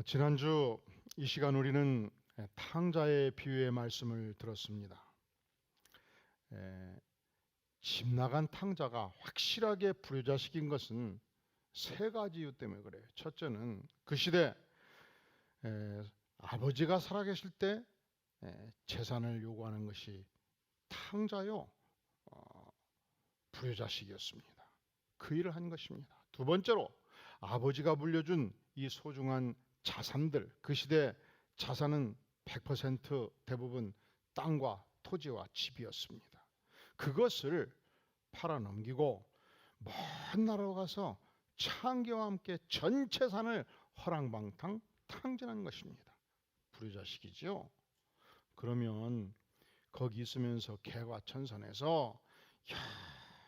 지난주 이 시간 우리는 탕자의 비유의 말씀을 들었습니다. 집 나간 탕자가 확실하게 불효자식인 것은 세 가지 이유 때문에 그래요. 첫째는 그 시대 아버지가 살아계실 때 재산을 요구하는 것이 탕자요 불효자식이었습니다. 그 일을 한 것입니다. 두 번째로 아버지가 물려준 이 소중한 자산들, 그 시대 자산은 100% 대부분 땅과 토지와 집이었습니다. 그것을 팔아넘기고 먼 나라로 가서 창기와 함께 전 재산을 허랑방탕 탕진한 것입니다. 불효자식이죠. 그러면 거기 있으면서 개과천선해서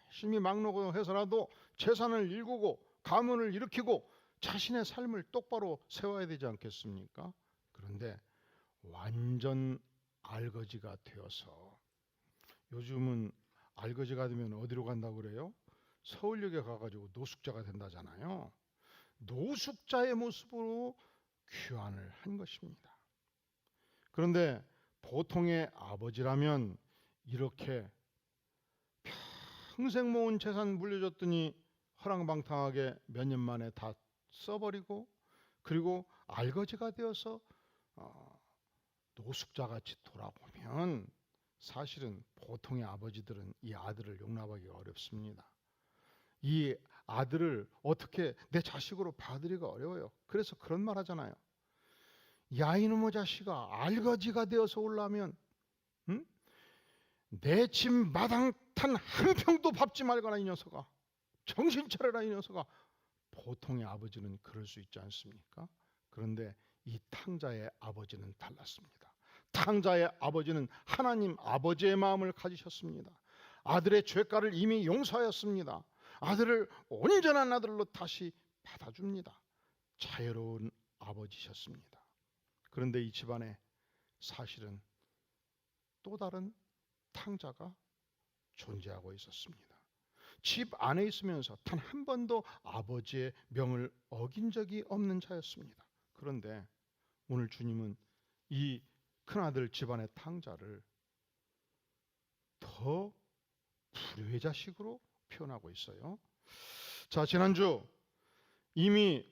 열심히 막노고해서라도 재산을 일구고 가문을 일으키고 자신의 삶을 똑바로 세워야 되지 않겠습니까? 그런데 완전 알거지가 되어서, 요즘은 알거지가 되면 어디로 간다고 그래요? 서울역에 가가지고 노숙자가 된다잖아요. 노숙자의 모습으로 귀환을 한 것입니다. 그런데 보통의 아버지라면 이렇게 평생 모은 재산 물려줬더니 허랑방탕하게 몇 년 만에 다 써버리고, 그리고 알거지가 되어서 노숙자같이 돌아오면 사실은 보통의 아버지들은 이 아들을 용납하기가 어렵습니다. 이 아들을 어떻게 내 자식으로 받아들이기가 어려워요. 그래서 그런 말 하잖아요. 야 이놈의 자식아, 알거지가 되어서 올라면 내 집 마당 탄 한 평도 밟지 말거나 이 녀석아, 정신 차려라 이 녀석아. 보통의 아버지는 그럴 수 있지 않습니까? 그런데 이 탕자의 아버지는 달랐습니다. 탕자의 아버지는 하나님 아버지의 마음을 가지셨습니다. 아들의 죄가를 이미 용서하였습니다. 아들을 온전한 아들로 다시 받아줍니다. 자유로운 아버지셨습니다. 그런데 이 집안에 사실은 또 다른 탕자가 존재하고 있었습니다. 집 안에 있으면서 단 한 번도 아버지의 명을 어긴 적이 없는 자였습니다. 그런데 오늘 주님은 이 큰아들 집안의 탕자를 더 불효의 자식으로 표현하고 있어요. 자, 지난주 이미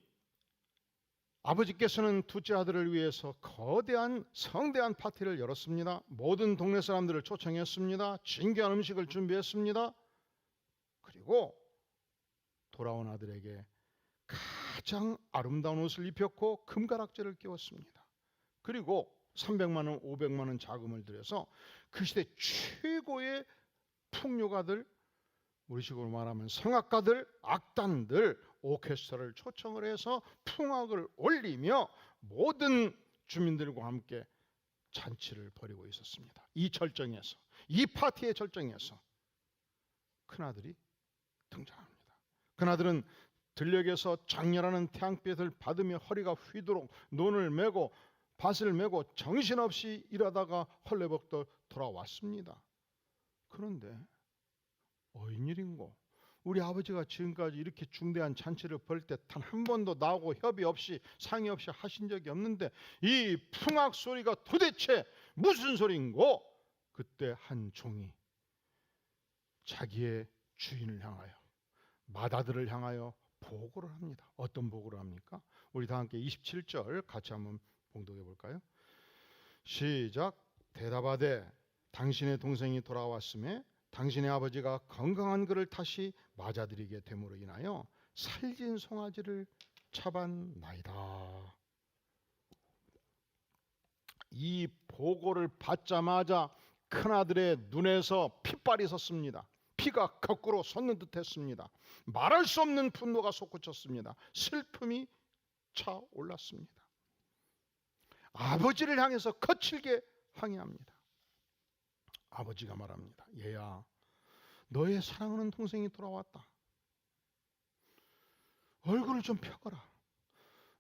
아버지께서는 둘째 아들을 위해서 거대한 성대한 파티를 열었습니다. 모든 동네 사람들을 초청했습니다. 진귀한 음식을 준비했습니다. 그리고 돌아온 아들에게 가장 아름다운 옷을 입혔고 금가락지를 끼웠습니다. 그리고 300만 원, 500만 원 자금을 들여서 그 시대 최고의 풍류가들, 우리식으로 말하면 성악가들, 악단들, 오케스트라를 초청을 해서 풍악을 올리며 모든 주민들과 함께 잔치를 벌이고 있었습니다. 이 절정에서, 이 파티의 절정에서 큰아들이 등장합니다. 큰아들은 들녘에서 장렬하는 태양빛을 받으며 허리가 휘도록 논을 메고 밭을 메고 정신없이 일하다가 헐레벌떡 돌아왔습니다. 그런데 웬일인고, 우리 아버지가 지금까지 이렇게 중대한 잔치를 벌일 때 단 한 번도 나하고 협의 없이 상의 없이 하신 적이 없는데 이 풍악 소리가 도대체 무슨 소리인고? 그때 한 종이 자기의 주인을 향하여, 맏아들을 향하여 보고를 합니다. 어떤 보고를 합니까? 우리 다 함께 27절 같이 한번 봉독해 볼까요? 시작. 대답하되 당신의 동생이 돌아왔음에 당신의 아버지가 건강한 그를 다시 맞아들이게 됨으로 인하여 살진 송아지를 잡았나이다. 이 보고를 받자마자 큰아들의 눈에서 핏발이 섰습니다. 피가 거꾸로 솟는 듯 했습니다. 말할 수 없는 분노가 솟구쳤습니다. 슬픔이 차올랐습니다. 아버지를 향해서 거칠게 항의합니다. 아버지가 말합니다. 얘야, 너의 사랑하는 동생이 돌아왔다. 얼굴을 좀 펴거라.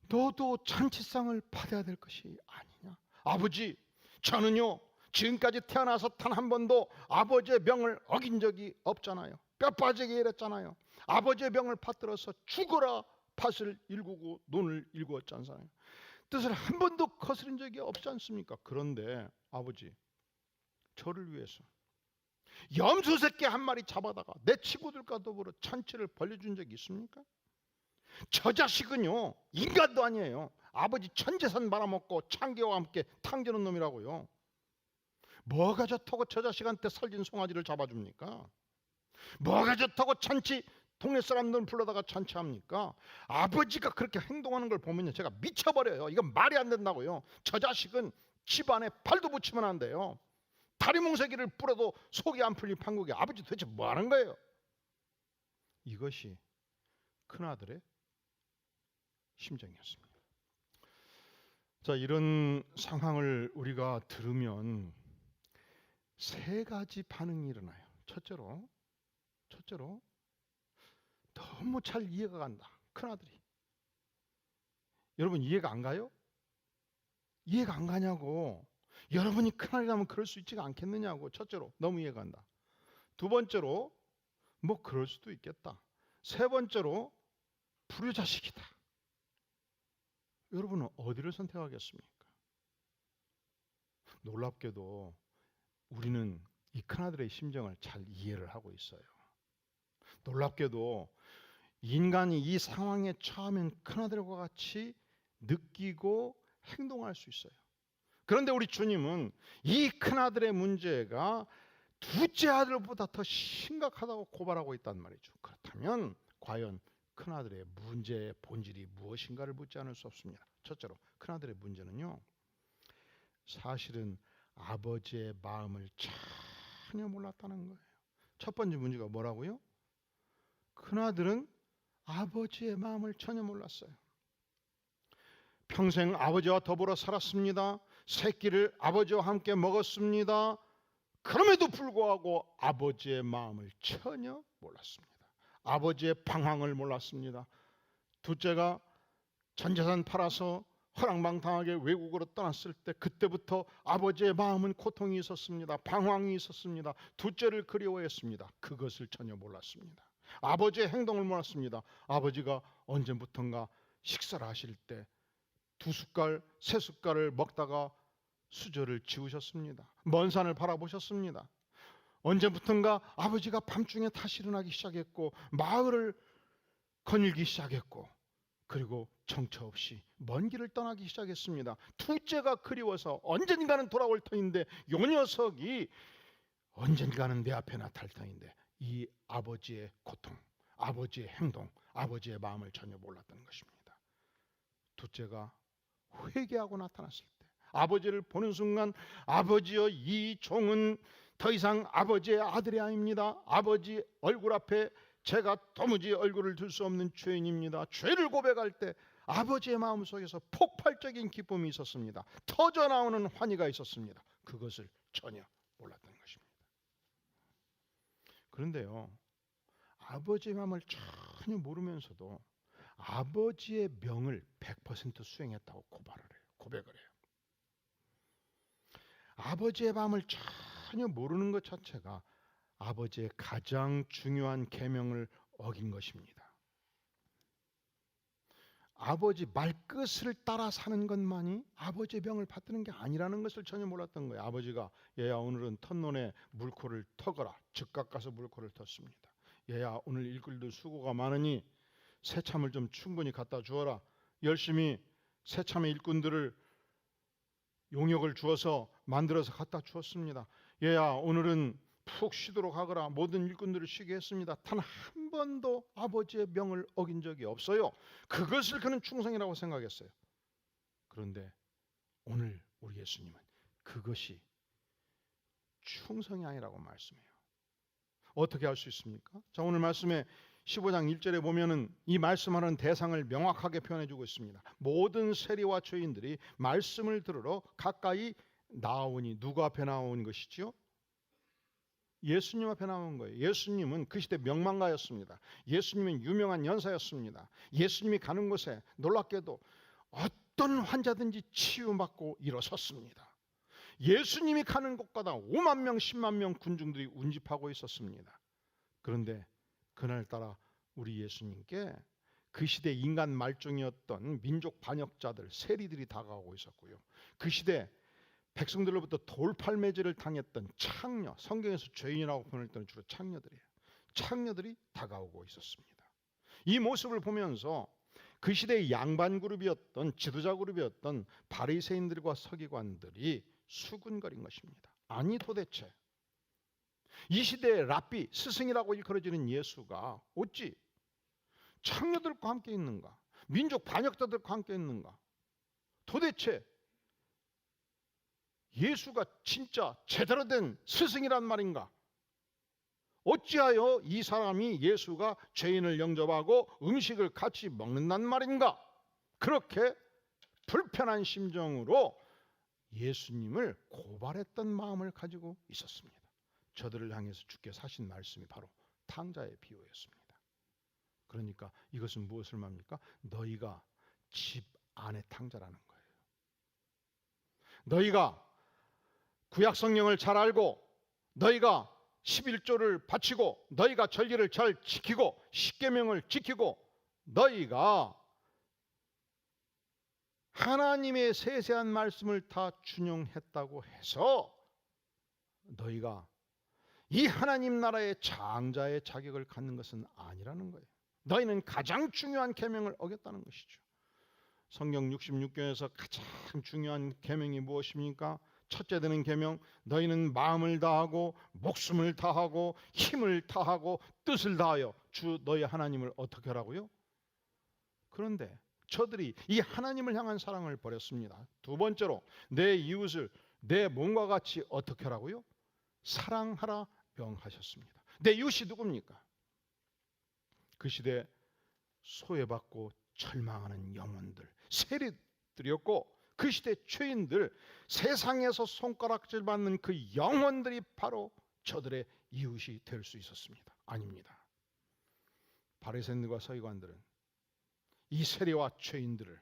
너도 잔치상을 받아야 될 것이 아니냐. 아버지, 저는요 지금까지 태어나서 단 한 번도 아버지의 명을 어긴 적이 없잖아요. 뼈 빠지게 일했잖아요. 아버지의 명을 받들어서 죽어라 밭을 일구고 논을 일구었잖아요. 뜻을 한 번도 거스른 적이 없지 않습니까? 그런데 아버지, 저를 위해서 염소 새끼 한 마리 잡아다가 내 친구들과 더불어 잔치를 벌려준 적이 있습니까? 저 자식은요, 인간도 아니에요. 아버지 전재산 말아먹고 창기와 함께 탕지는 놈이라고요. 뭐가 좋다고 저 자식한테 살진 송아지를 잡아줍니까? 뭐가 좋다고 잔치 동네 사람들 불러다가 잔치합니까? 아버지가 그렇게 행동하는 걸 보면요, 제가 미쳐버려요. 이건 말이 안 된다고요. 저 자식은 집안에 발도 붙이면 안 돼요. 다리뭉새기를 뿌려도 속이 안 풀릴 판국에 아버지 도대체 뭐 하는 거예요? 이것이 큰아들의 심정이었습니다. 자, 이런 상황을 우리가 들으면 세 가지 반응이 일어나요. 첫째로 너무 잘 이해가 간다. 큰아들이. 여러분 이해가 안 가요? 이해가 안 가냐고. 여러분이 큰아들이라면 그럴 수 있지가 않겠느냐고. 첫째로 너무 이해가 간다. 두 번째로 뭐 그럴 수도 있겠다. 세 번째로 불효자식이다. 여러분은 어디를 선택하겠습니까? 놀랍게도 우리는 이 큰아들의 심정을 잘 이해를 하고 있어요. 놀랍게도 인간이 이 상황에 처하면 큰아들과 같이 느끼고 행동할 수 있어요. 그런데 우리 주님은 이 큰아들의 문제가 둘째 아들보다 더 심각하다고 고발하고 있단 말이죠. 그렇다면 과연 큰아들의 문제의 본질이 무엇인가를 묻지 않을 수 없습니다. 첫째로 큰아들의 문제는요, 사실은 아버지의 마음을 전혀 몰랐다는 거예요. 첫 번째 문제가 뭐라고요? 큰아들은 아버지의 마음을 전혀 몰랐어요. 평생 아버지와 더불어 살았습니다. 새끼를 아버지와 함께 먹었습니다. 그럼에도 불구하고 아버지의 마음을 전혀 몰랐습니다. 아버지의 방황을 몰랐습니다. 둘째가 전재산 팔아서 허랑방탕하게 외국으로 떠났을 때 그때부터 아버지의 마음은 고통이 있었습니다. 방황이 있었습니다. 둘째를 그리워했습니다. 그것을 전혀 몰랐습니다. 아버지의 행동을 몰랐습니다. 아버지가 언제부턴가 식사를 하실 때 두 숟갈, 세 숟갈을 먹다가 수저를 지우셨습니다. 먼 산을 바라보셨습니다. 언제부턴가 아버지가 밤중에 다시 일어나기 시작했고 마을을 거닐기 시작했고 그리고 정처 없이 먼 길을 떠나기 시작했습니다. 둘째가 그리워서 언젠가는 돌아올 터인데 요 녀석이 언젠가는 내 앞에 나타날 터인데 이 아버지의 고통, 아버지의 행동, 아버지의 마음을 전혀 몰랐던 것입니다. 둘째가 회개하고 나타났을 때 아버지를 보는 순간 아버지여 이 종은 더 이상 아버지의 아들이 아닙니다. 아버지 얼굴 앞에 제가 도무지 얼굴을 들 수 없는 죄인입니다. 죄를 고백할 때 아버지의 마음속에서 폭발적인 기쁨이 있었습니다. 터져나오는 환희가 있었습니다. 그것을 전혀 몰랐던 것입니다. 그런데요, 아버지의 마음을 전혀 모르면서도 아버지의 명을 100% 수행했다고 고백을 해요. 아버지의 마음을 전혀 모르는 것 자체가 아버지의 가장 중요한 계명을 어긴 것입니다. 아버지 말끝을 따라 사는 것만이 아버지의 명을 받드는 게 아니라는 것을 전혀 몰랐던 거예요. 아버지가 얘야 오늘은 텃논에 물코를 터거라. 즉각 가서 물코를 텄습니다. 얘야 오늘 일꾼들 수고가 많으니 새참을 좀 충분히 갖다 주어라. 열심히 새참의 일꾼들을 용역을 주어서 만들어서 갖다 주었습니다. 얘야 오늘은 푹 쉬도록 하거라. 모든 일꾼들을 쉬게 했습니다. 단 한 번도 아버지의 명을 어긴 적이 없어요. 그것을 그는 충성이라고 생각했어요. 그런데 오늘 우리 예수님은 그것이 충성이 아니라고 말씀해요. 어떻게 할 수 있습니까? 자, 오늘 말씀에 15장 1절에 보면은 이 말씀하는 대상을 명확하게 표현해 주고 있습니다. 모든 세리와 죄인들이 말씀을 들으러 가까이 나오니 누구 앞에 나온 것이지요? 예수님 앞에 나온 거예요. 예수님은 그 시대 명망가였습니다. 예수님은 유명한 연사였습니다. 예수님이 가는 곳에 놀랍게도 어떤 환자든지 치유받고 일어섰습니다. 예수님이 가는 곳마다 5만 명, 10만 명 군중들이 운집하고 있었습니다. 그런데 그날따라 우리 예수님께 그 시대 인간 말종이었던 민족 반역자들, 세리들이 다가오고 있었고요. 그 시대 백성들로부터 돌팔매질을 당했던 창녀, 성경에서 죄인이라고 표현할 때는 주로 창녀들이에요. 창녀들이 다가오고 있었습니다. 이 모습을 보면서 그 시대의 양반 그룹이었던 지도자 그룹이었던 바리새인들과 서기관들이 수군거린 것입니다. 아니 도대체 이 시대의 랍비, 스승이라고 일컬어지는 예수가 어찌 창녀들과 함께 있는가? 민족 반역자들과 함께 있는가? 도대체 예수가 진짜 제대로 된 스승이란 말인가? 어찌하여 이 사람이 예수가 죄인을 영접하고 음식을 같이 먹는단 말인가? 그렇게 불편한 심정으로 예수님을 고발했던 마음을 가지고 있었습니다. 저들을 향해서 주께서 하신 말씀이 바로 탕자의 비유였습니다. 그러니까 이것은 무엇을 말합니까? 너희가 집 안의 탕자라는 거예요. 너희가 구약 성경을 잘 알고 너희가 11조를 바치고 너희가 절기를 잘 지키고 십계명을 지키고 너희가 하나님의 세세한 말씀을 다 준용했다고 해서 너희가 이 하나님 나라의 장자의 자격을 갖는 것은 아니라는 거예요. 너희는 가장 중요한 계명을 어겼다는 것이죠. 성경 66교에서 가장 중요한 계명이 무엇입니까? 첫째 되는 계명, 너희는 마음을 다하고 목숨을 다하고 힘을 다하고 뜻을 다하여 주 너희 하나님을 어떻게 하라고요? 그런데 저들이 이 하나님을 향한 사랑을 버렸습니다. 두 번째로 내 이웃을 내 몸과 같이 어떻게 하라고요? 사랑하라 명하셨습니다. 내 이웃이 누굽니까? 그 시대 소외받고 절망하는 영혼들, 세리들이었고 그 시대 죄인들, 세상에서 손가락질 받는 그 영혼들이 바로 저들의 이웃이 될 수 있었습니다. 아닙니다. 바리새인들과 서기관들은 이 세리와 죄인들을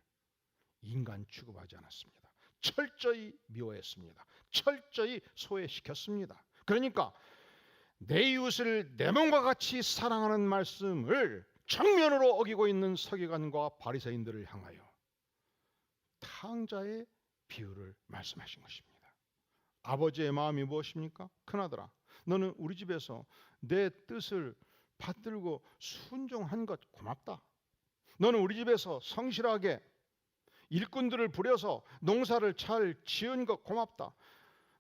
인간 취급하지 않았습니다. 철저히 미워했습니다. 철저히 소외시켰습니다. 그러니까 내 이웃을 내 몸과 같이 사랑하는 말씀을 정면으로 어기고 있는 서기관과 바리새인들을 향하여 탕자의 비유를 말씀하신 것입니다. 아버지의 마음이 무엇입니까? 큰아들아, 너는 우리 집에서 내 뜻을 받들고 순종한 것 고맙다. 너는 우리 집에서 성실하게 일꾼들을 부려서 농사를 잘 지은 것 고맙다.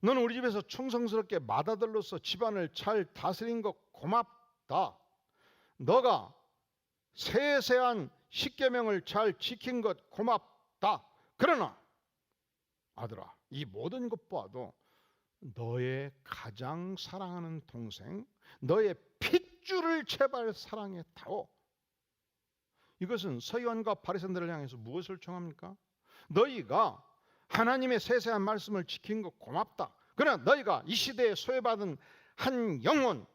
너는 우리 집에서 충성스럽게 맏아들로서 집안을 잘 다스린 것 고맙다. 너가 세세한 십계명을 잘 지킨 것 고맙다. 그러나 아들아, 이 모든 것보다도 너의 가장 사랑하는 동생, 너의 핏줄을 제발 사랑했다오. 이것은 서기관과 바리새인들을 향해서 무엇을 청합니까? 너희가 하나님의 세세한 말씀을 지킨 것 고맙다. 그러나 너희가 이 시대에 소외받은 한 영혼,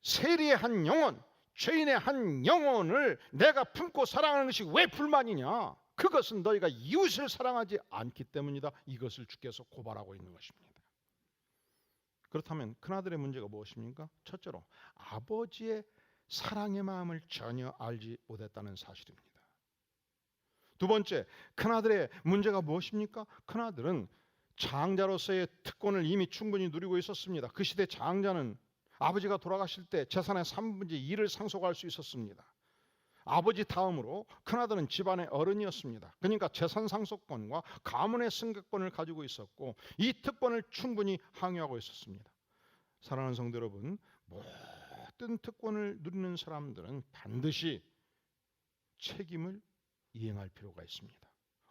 세리의 한 영혼, 죄인의 한 영혼을 내가 품고 사랑하는 것이 왜 불만이냐? 그것은 너희가 이웃을 사랑하지 않기 때문이다. 이것을 주께서 고발하고 있는 것입니다. 그렇다면 큰아들의 문제가 무엇입니까? 첫째로 아버지의 사랑의 마음을 전혀 알지 못했다는 사실입니다. 두 번째, 큰아들의 문제가 무엇입니까? 큰아들은 장자로서의 특권을 이미 충분히 누리고 있었습니다. 그 시대 장자는 아버지가 돌아가실 때 재산의 3분의 2를 상속할 수 있었습니다. 아버지 다음으로 큰아들은 집안의 어른이었습니다. 그러니까 재산 상속권과 가문의 승계권을 가지고 있었고 이 특권을 충분히 항유하고 있었습니다. 사랑하는 성도 여러분, 모든 특권을 누리는 사람들은 반드시 책임을 이행할 필요가 있습니다.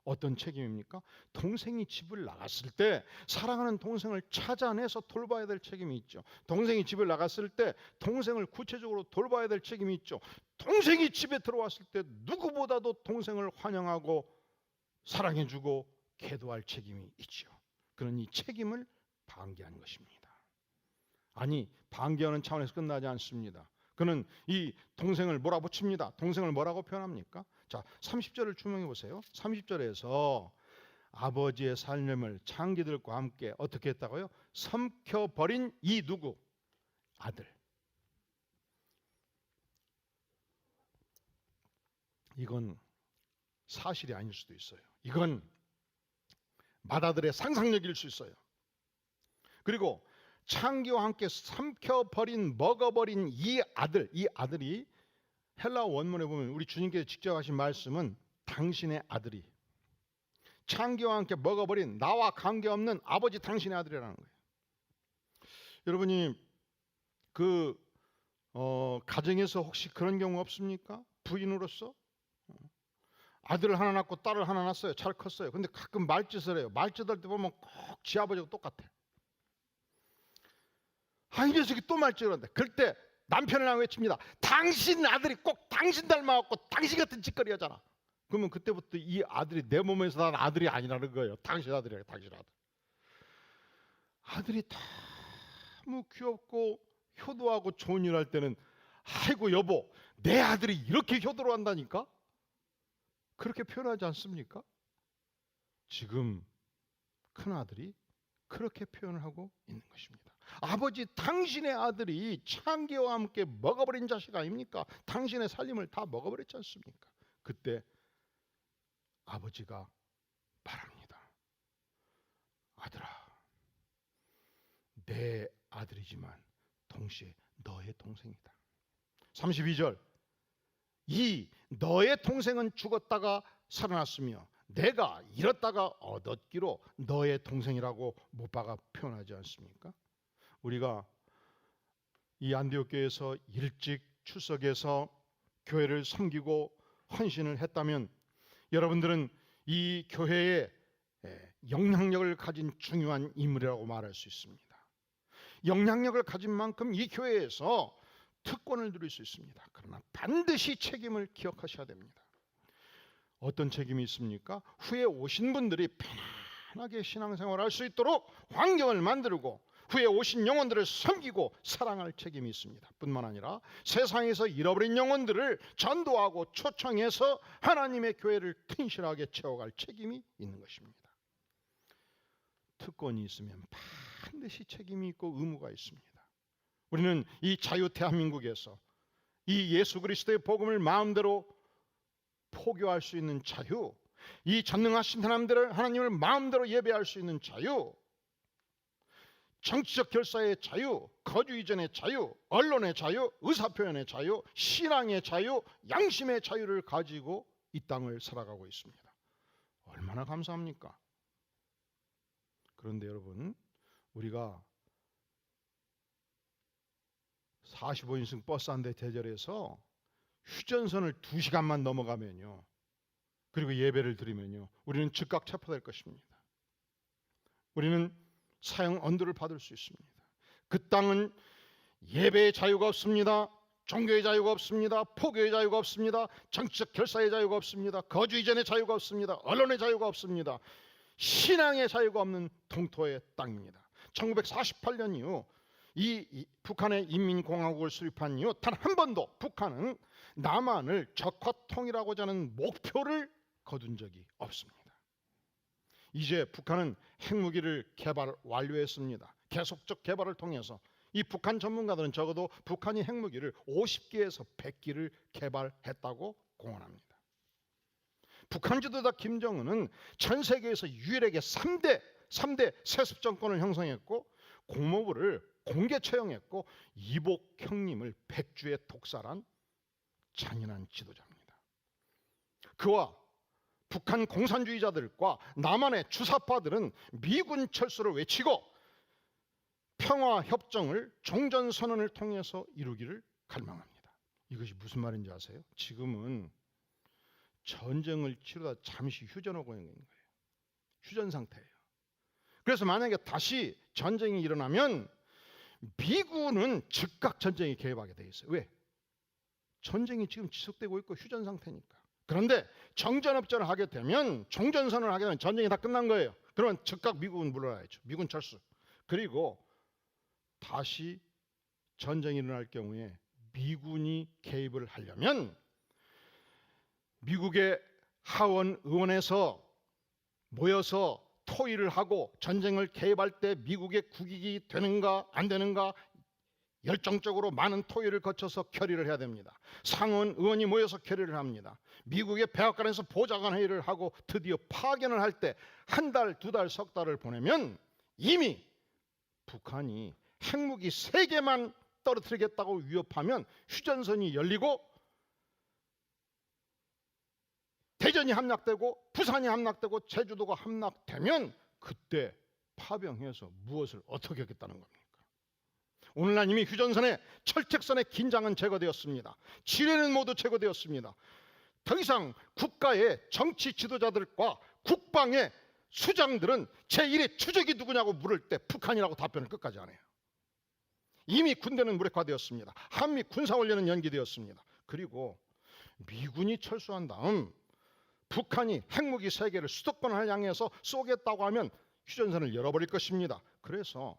어떤 책임입니까? 동생이 집을 나갔을 때 사랑하는 동생을 찾아내서 돌봐야 될 책임이 있죠. 동생이 집을 나갔을 때 동생을 구체적으로 돌봐야 될 책임이 있죠. 동생이 집에 들어왔을 때 누구보다도 동생을 환영하고 사랑해주고 계도할 책임이 있죠. 그런 이 책임을 방기한 것입니다. 아니, 방기하는 차원에서 끝나지 않습니다. 그는 이 동생을 몰아붙입니다. 동생을 뭐라고 표현합니까? 자, 30절을 주목해 보세요. 30절에서 아버지의 살림을 창기들과 함께 어떻게 했다고요? 삼켜버린 이 누구? 아들. 이건 사실이 아닐 수도 있어요. 이건 마다들의 상상력일 수 있어요. 그리고 창기와 함께 삼켜버린 먹어버린 이 아들이 헬라어 원문에 보면 우리 주님께서 직접 하신 말씀은 당신의 아들이, 창기와 함께 먹어버린 나와 관계없는 아버지 당신의 아들이라는 거예요. 여러분이 가정에서 혹시 그런 경우 없습니까? 부인으로서 아들을 하나 낳고 딸을 하나 낳았어요. 잘 컸어요. 근데 가끔 말짓을 해요. 말짓할 때 보면 꼭 지 아버지하고 똑같아. 이 녀석이 또 말짓을 한다. 그럴 때 남편을 하나 외칩니다. 당신 아들이 꼭 당신 닮아갖고 당신 같은 짓거리 하잖아. 그러면 그때부터 이 아들이 내 몸에서 난 아들이 아니라는 거예요. 당신 아들이야, 당신 아들. 아들이 너무 귀엽고 효도하고 좋은 일 할 때는 아이고 여보, 내 아들이 이렇게 효도를 한다니까? 그렇게 표현하지 않습니까? 지금 큰아들이 그렇게 표현을 하고 있는 것입니다. 아버지, 당신의 아들이 창기와 함께 먹어버린 자식 아닙니까? 당신의 살림을 다 먹어버렸지 않습니까? 그때 아버지가 말합니다. 아들아, 내 아들이지만 동시에 너의 동생이다. 32절, 이 너의 동생은 죽었다가 살아났으며 내가 잃었다가 얻었기로 너의 동생이라고 못 박아 표현하지 않습니까? 우리가 이 안디옥 교회에서 일찍 출석해서 교회를 섬기고 헌신을 했다면 여러분들은 이 교회에 영향력을 가진 중요한 인물이라고 말할 수 있습니다. 영향력을 가진 만큼 이 교회에서 특권을 누릴 수 있습니다. 그러나 반드시 책임을 기억하셔야 됩니다. 어떤 책임이 있습니까? 후에 오신 분들이 편안하게 신앙생활을 할 수 있도록 환경을 만들고 후에 오신 영혼들을 섬기고 사랑할 책임이 있습니다. 뿐만 아니라 세상에서 잃어버린 영혼들을 전도하고 초청해서 하나님의 교회를 튼실하게 채워갈 책임이 있는 것입니다. 특권이 있으면 반드시 책임이 있고 의무가 있습니다. 우리는 이 자유 대한민국에서 이 예수 그리스도의 복음을 마음대로 포교할 수 있는 자유, 이 전능하신 하나님을 마음대로 예배할 수 있는 자유, 정치적 결사의 자유, 거주 이전의 자유, 언론의 자유, 의사표현의 자유, 신앙의 자유, 양심의 자유를 가지고 이 땅을 살아가고 있습니다. 얼마나 감사합니까? 그런데 여러분, 우리가 45인승 버스 한 대 대절해서 휴전선을 2시간만 넘어가면요, 그리고 예배를 드리면요, 우리는 즉각 체포될 것입니다. 우리는 사형 언도를 받을 수 있습니다. 그 땅은 예배의 자유가 없습니다. 종교의 자유가 없습니다. 포교의 자유가 없습니다. 정치적 결사의 자유가 없습니다. 거주 이전의 자유가 없습니다. 언론의 자유가 없습니다. 신앙의 자유가 없는 동토의 땅입니다. 1948년 이후 이 북한의 인민공화국을 수립한 이후 단 한 번도 북한은 남한을 적화 통일하고자 하는 목표를 거둔 적이 없습니다. 이제 북한은 핵무기를 개발 완료했습니다. 계속적 개발을 통해서 이 북한 전문가들은 적어도 북한이 핵무기를 50기에서 100기를 개발했다고 공언합니다. 북한 지도자 김정은은 전 세계에서 유일하게 3대 세습 정권을 형성했고 공모부를 공개 처형했고 이복 형님을 백주에 독살한 잔인한 지도자입니다. 그와 북한 공산주의자들과 남한의 주사파들은 미군 철수를 외치고 평화협정을 종전선언을 통해서 이루기를 갈망합니다. 이것이 무슨 말인지 아세요? 지금은 전쟁을 치르다 잠시 휴전하고 있는 거예요. 휴전 상태예요. 그래서 만약에 다시 전쟁이 일어나면 미군은 즉각 전쟁에 개입하게 돼 있어요. 왜? 전쟁이 지금 지속되고 있고 휴전 상태니까. 그런데 정전협정을 하게 되면, 종전선언을 하게 되면 전쟁이 다 끝난 거예요. 그러면 즉각 미국은 물러나야죠. 미군 철수. 그리고 다시 전쟁이 일어날 경우에 미군이 개입을 하려면 미국의 하원 의원에서 모여서 토의를 하고 전쟁을 개입할 때 미국의 국익이 되는가 안 되는가 열정적으로 많은 토의를 거쳐서 결의를 해야 됩니다. 상원 의원이 모여서 결의를 합니다. 미국의 백악관에서 보좌관 회의를 하고 드디어 파견을 할 때 한 달, 두 달, 석 달을 보내면 이미 북한이 핵무기 3개만 떨어뜨리겠다고 위협하면 휴전선이 열리고 대전이 함락되고 부산이 함락되고 제주도가 함락되면 그때 파병해서 무엇을 어떻게 하겠다는 겁니까? 오늘날 이미 휴전선의 철책선의 긴장은 제거되었습니다. 지뢰는 모두 제거되었습니다. 더 이상 국가의 정치 지도자들과 국방의 수장들은 제1의 추적이 누구냐고 물을 때 북한이라고 답변을 끝까지 안 해요. 이미 군대는 무력화되었습니다. 한미 군사훈련은 연기되었습니다. 그리고 미군이 철수한 다음 북한이 핵무기 3개를 수도권을 향해서 쏘겠다고 하면 휴전선을 열어버릴 것입니다. 그래서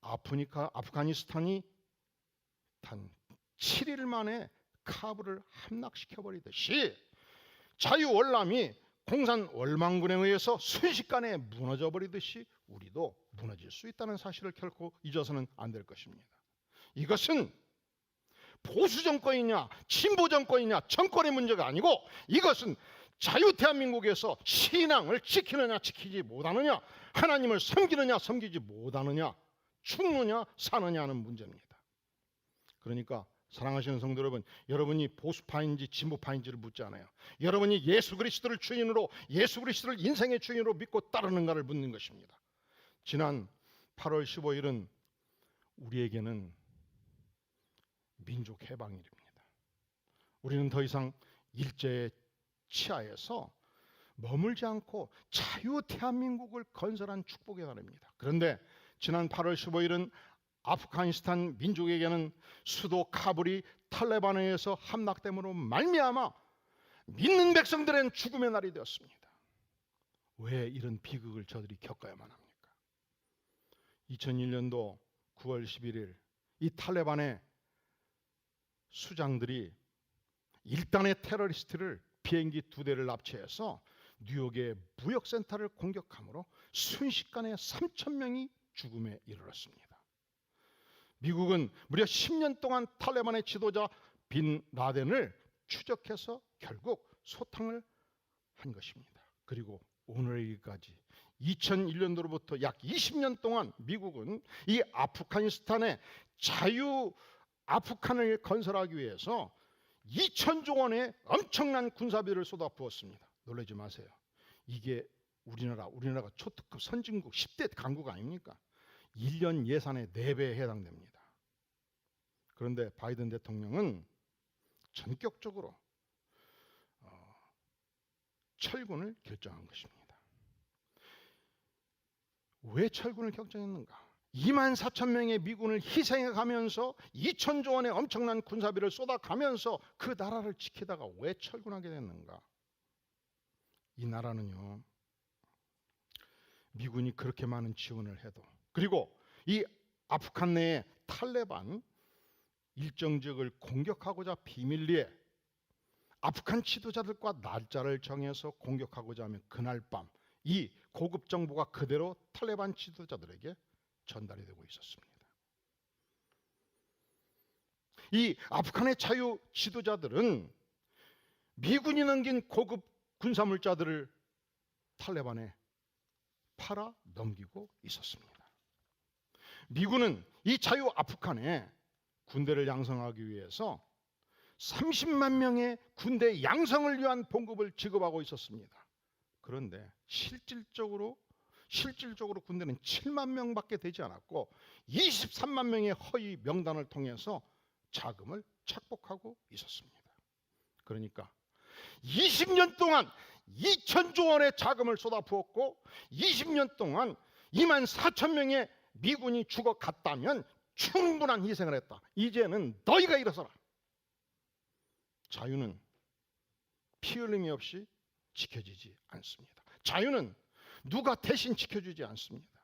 아프가니스탄이 단 7일 만에 카불을 함락시켜버리듯이 자유월남이 공산 월망군에 의해서 순식간에 무너져버리듯이 우리도 무너질 수 있다는 사실을 결코 잊어서는 안 될 것입니다. 이것은 보수 정권이냐 진보 정권이냐 정권의 문제가 아니고 이것은 자유 대한민국에서 신앙을 지키느냐 지키지 못하느냐, 하나님을 섬기느냐 섬기지 못하느냐, 죽느냐 사느냐 하는 문제입니다. 그러니까 사랑하시는 성도 여러분, 여러분이 보수파인지 진보파인지를 묻지 않아요. 여러분이 예수 그리스도를 주인으로, 예수 그리스도를 인생의 주인으로 믿고 따르는가를 묻는 것입니다. 지난 8월 15일은 우리에게는 민족 해방일입니다. 우리는 더 이상 일제의 치하에서 머물지 않고 자유 대한민국을 건설한 축복의 날입니다. 그런데 지난 8월 15일은 아프가니스탄 민족에게는 수도 카불이 탈레반에 의해서 함락됨으로 말미암아 믿는 백성들은 죽음의 날이 되었습니다. 왜 이런 비극을 저들이 겪어야만 합니까? 2001년도 9월 11일 이 탈레반의 수장들이 일단의 테러리스트를 비행기 2대를 납치해서 뉴욕의 무역센터를 공격함으로 순식간에 3,000명이 죽음에 이르렀습니다. 미국은 무려 10년 동안 탈레반의 지도자 빈 라덴을 추적해서 결국 소탕을 한 것입니다. 그리고 오늘까지 2001년도로부터 약 20년 동안 미국은 이 아프가니스탄의 자유 아프간을 건설하기 위해서 2천조 원의 엄청난 군사비를 쏟아부었습니다. 놀라지 마세요. 이게 우리나라가 초특급 선진국 10대 강국 아닙니까? 1년 예산의 4배에 해당됩니다. 그런데 바이든 대통령은 전격적으로 철군을 결정한 것입니다. 왜 철군을 결정했는가? 24,000명의 미군을 희생해가면서 2천조 원의 엄청난 군사비를 쏟아가면서 그 나라를 지키다가 왜 철군하게 됐는가? 이 나라는요, 미군이 그렇게 많은 지원을 해도, 그리고 이 아프간 내의 탈레반 일정 지역을 공격하고자 비밀리에 아프간 지도자들과 날짜를 정해서 공격하고자 하면 그날 밤 이 고급 정보가 그대로 탈레반 지도자들에게 전달이 되고 있었습니다. 이 아프간의 자유 지도자들은 미군이 넘긴 고급 군사물자들을 탈레반에 팔아 넘기고 있었습니다. 미군은 이 자유 아프간에 군대를 양성하기 위해서 30만 명의 군대 양성을 위한 봉급을 지급하고 있었습니다. 그런데 실질적으로 군대는 7만 명밖에 되지 않았고 23만 명의 허위 명단을 통해서 자금을 착복하고 있었습니다. 그러니까 20년 동안 2천조 원의 자금을 쏟아부었고 20년 동안 24,000명의 미군이 죽어갔다면 충분한 희생을 했다. 이제는 너희가 일어서라. 자유는 피 흘림이 없이 지켜지지 않습니다. 자유는 누가 대신 지켜주지 않습니다.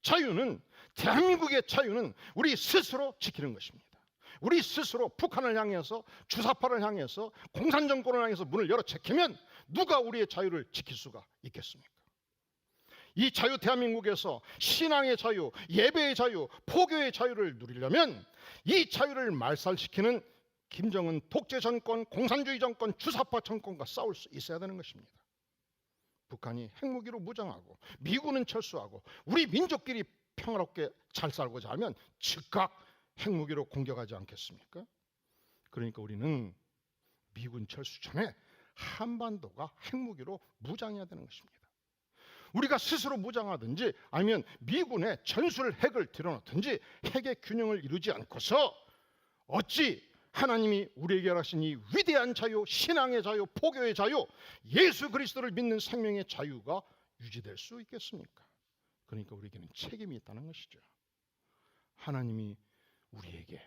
자유는, 대한민국의 자유는 우리 스스로 지키는 것입니다. 우리 스스로 북한을 향해서, 주사파를 향해서, 공산정권을 향해서 문을 열어 제끼면 누가 우리의 자유를 지킬 수가 있겠습니까? 이 자유 대한민국에서 신앙의 자유, 예배의 자유, 포교의 자유를 누리려면 이 자유를 말살시키는 김정은 독재 정권, 공산주의 정권, 주사파 정권과 싸울 수 있어야 되는 것입니다. 북한이 핵무기로 무장하고 미군은 철수하고 우리 민족끼리 평화롭게 잘 살고자 하면 즉각 핵무기로 공격하지 않겠습니까? 그러니까 우리는 미군 철수 전에 한반도가 핵무기로 무장해야 되는 것입니다. 우리가 스스로 무장하든지 아니면 미군에 전술 핵을 들여놓든지 핵의 균형을 이루지 않고서 어찌 하나님이 우리에게 하신 이 위대한 자유, 신앙의 자유, 포교의 자유, 예수 그리스도를 믿는 생명의 자유가 유지될 수 있겠습니까? 그러니까 우리에게는 책임이 있다는 것이죠. 하나님이 우리에게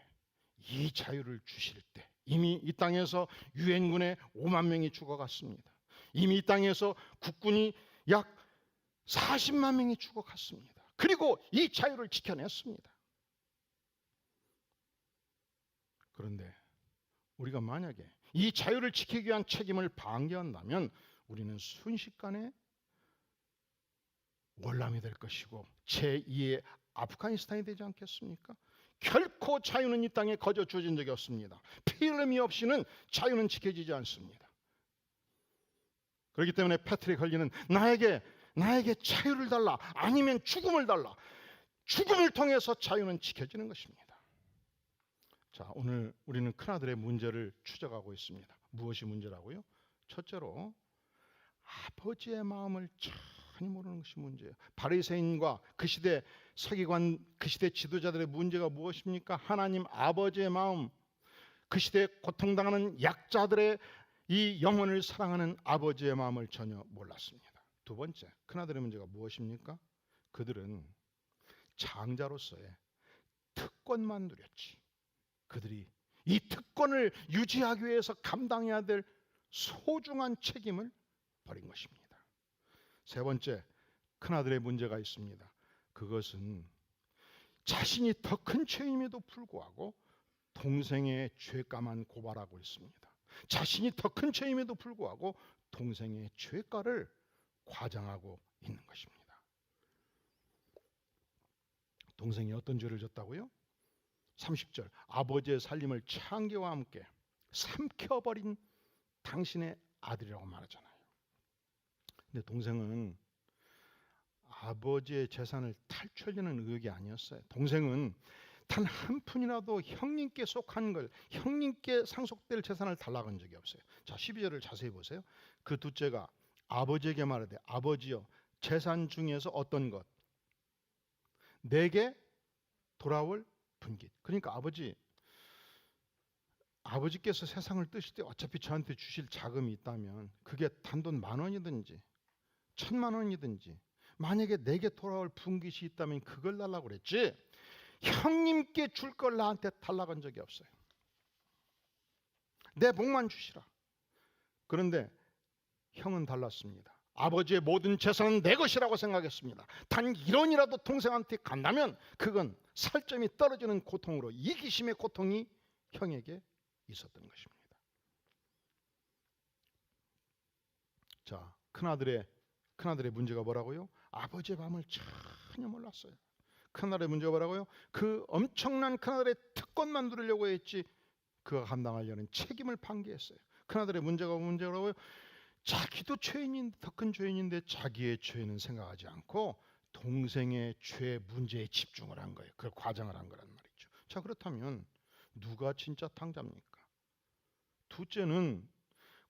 이 자유를 주실 때 이미 이 땅에서 유엔군에 5만 명이 죽어갔습니다. 이미 이 땅에서 국군이 약 40만 명이 죽어갔습니다. 그리고 이 자유를 지켜냈습니다. 그런데 우리가 만약에 이 자유를 지키기 위한 책임을 방기한다면 우리는 순식간에 월남이 될 것이고 제2의 아프가니스탄이 되지 않겠습니까? 결코 자유는 이 땅에 거저 주어진 적이 없습니다. 피 흘림이 없이는 자유는 지켜지지 않습니다. 그렇기 때문에 패트릭 헐리는 나에게 자유를 달라, 아니면 죽음을 달라. 죽음을 통해서 자유는 지켜지는 것입니다. 자, 오늘 우리는 큰아들의 문제를 추적하고 있습니다. 무엇이 문제라고요? 첫째로 아버지의 마음을 잘 모르는 것이 문제예요. 바리새인과 그 시대 서기관, 그 시대 지도자들의 문제가 무엇입니까? 하나님 아버지의 마음, 그 시대에 고통당하는 약자들의 이 영혼을 사랑하는 아버지의 마음을 전혀 몰랐습니다. 두 번째, 큰아들의 문제가 무엇입니까? 그들은 장자로서의 특권만 누렸지. 그들이 이 특권을 유지하기 위해서 감당해야 될 소중한 책임을 버린 것입니다. 세 번째, 큰아들의 문제가 있습니다. 그것은 자신이 더 큰 죄임에도 불구하고 동생의 죄가만 고발하고 있습니다. 자신이 더 큰 죄임에도 불구하고 동생의 죄가를 과장하고 있는 것입니다. 동생이 어떤 죄를 졌다고요? 30절, 아버지의 살림을 창기와 함께 삼켜버린 당신의 아들이라고 말하잖아요. 근데 동생은 아버지의 재산을 탈취하려는 의혹이 아니었어요. 동생은 단 한 푼이라도 형님께 속한 걸, 형님께 상속될 재산을 달라고 한 적이 없어요. 자, 12절을 자세히 보세요. 그 둘째가 아버지에게 말하되 아버지여, 재산 중에서 어떤 것 내게 돌아올 분깃. 그러니까 아버지께서 세상을 뜨실 때 어차피 저한테 주실 자금이 있다면 그게 단돈 10,000원이든지 1,000,000원이든지 만약에 내게 돌아올 분깃이 있다면 그걸 달라고 그랬지, 형님께 줄 걸 나한테 달라고 한 적이 없어요. 내 복만 주시라. 그런데 형은 달랐습니다. 아버지의 모든 재산은 내 것이라고 생각했습니다. 단 1원이라도 동생한테 간다면 그건 살점이 떨어지는 고통으로, 이기심의 고통이 형에게 있었던 것입니다. 자, 큰아들의 문제가 뭐라고요? 아버지의 마음을 전혀 몰랐어요. 큰아들의 문제가 뭐라고요? 그 엄청난 큰아들의 특권만 누리려고 했지 그가 감당하려는 책임을 방기했어요. 큰아들의 문제가 뭐라고요? 자기도 죄인인데, 더 큰 죄인인데 자기의 죄는 생각하지 않고 동생의 죄 문제에 집중을 한 거예요. 그걸 과장을 한 거란 말이죠. 자, 그렇다면 누가 진짜 탕자입니까? 둘째는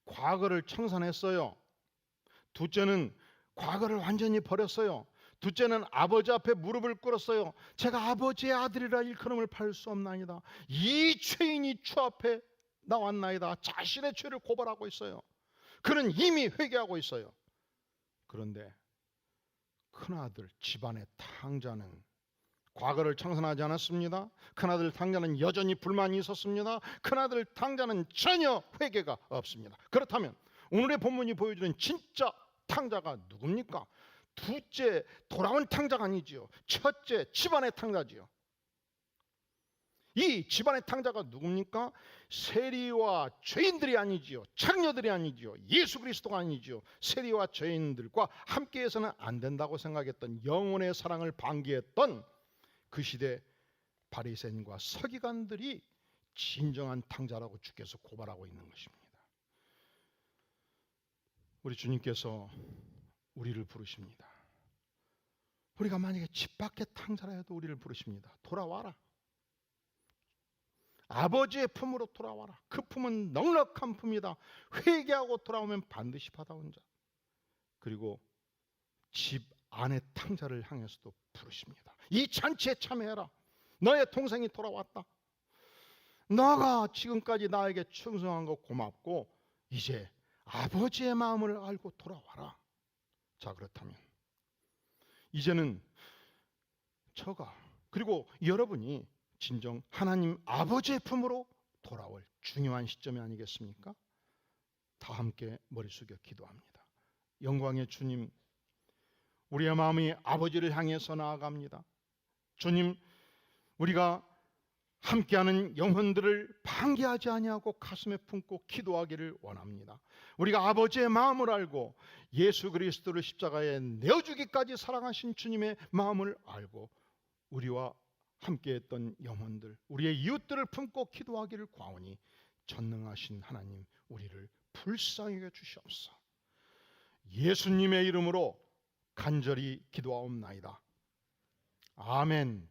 과거를 청산했어요. 둘째는 과거를 완전히 버렸어요. 둘째는 아버지 앞에 무릎을 꿇었어요. 제가 아버지의 아들이라 일컬음을 팔 수 없나이다. 이 죄인이 주 앞에 나왔나이다. 자신의 죄를 고발하고 있어요. 그는 이미 회개하고 있어요. 그런데 큰아들 집안의 탕자는 과거를 청산하지 않았습니다. 큰아들 탕자는 여전히 불만이 있었습니다. 큰아들 탕자는 전혀 회개가 없습니다. 그렇다면 오늘의 본문이 보여주는 진짜 탕자가 누굽니까? 둘째, 돌아온 탕자가 아니지요. 첫째, 집안의 탕자지요. 이 집안의 탕자가 누굽니까? 세리와 죄인들이 아니지요. 창녀들이 아니지요. 예수 그리스도가 아니지요. 세리와 죄인들과 함께해서는 안 된다고 생각했던, 영혼의 사랑을 방기했던 그 시대 바리새인과 서기관들이 진정한 탕자라고 주께서 고발하고 있는 것입니다. 우리 주님께서 우리를 부르십니다. 우리가 만약에 집 밖의 탕자라 해도 우리를 부르십니다. 돌아와라. 아버지의 품으로 돌아와라. 그 품은 넉넉한 품이다. 회개하고 돌아오면 반드시 받아온 자. 그리고 집 안의 탕자를 향해서도 부르십니다. 이 잔치에 참여해라. 너의 동생이 돌아왔다. 너가 지금까지 나에게 충성한 거 고맙고 이제 아버지의 마음을 알고 돌아와라. 자, 그렇다면 이제는 저가 그리고 여러분이 진정 하나님 아버지의 품으로 돌아올 중요한 시점이 아니겠습니까? 다 함께 머리 숙여 기도합니다. 영광의 주님, 우리의 마음이 아버지를 향해서 나아갑니다. 주님, 우리가 함께하는 영혼들을 방기하지 아니하고 가슴에 품고 기도하기를 원합니다. 우리가 아버지의 마음을 알고 예수 그리스도를 십자가에 내어주기까지 사랑하신 주님의 마음을 알고 우리와 함께했던 영혼들, 우리의 이웃들을 품고 기도하기를 구하오니 전능하신 하나님, 우리를 불쌍히 여겨 주시옵소서. 예수님의 이름으로 간절히 기도하옵나이다. 아멘.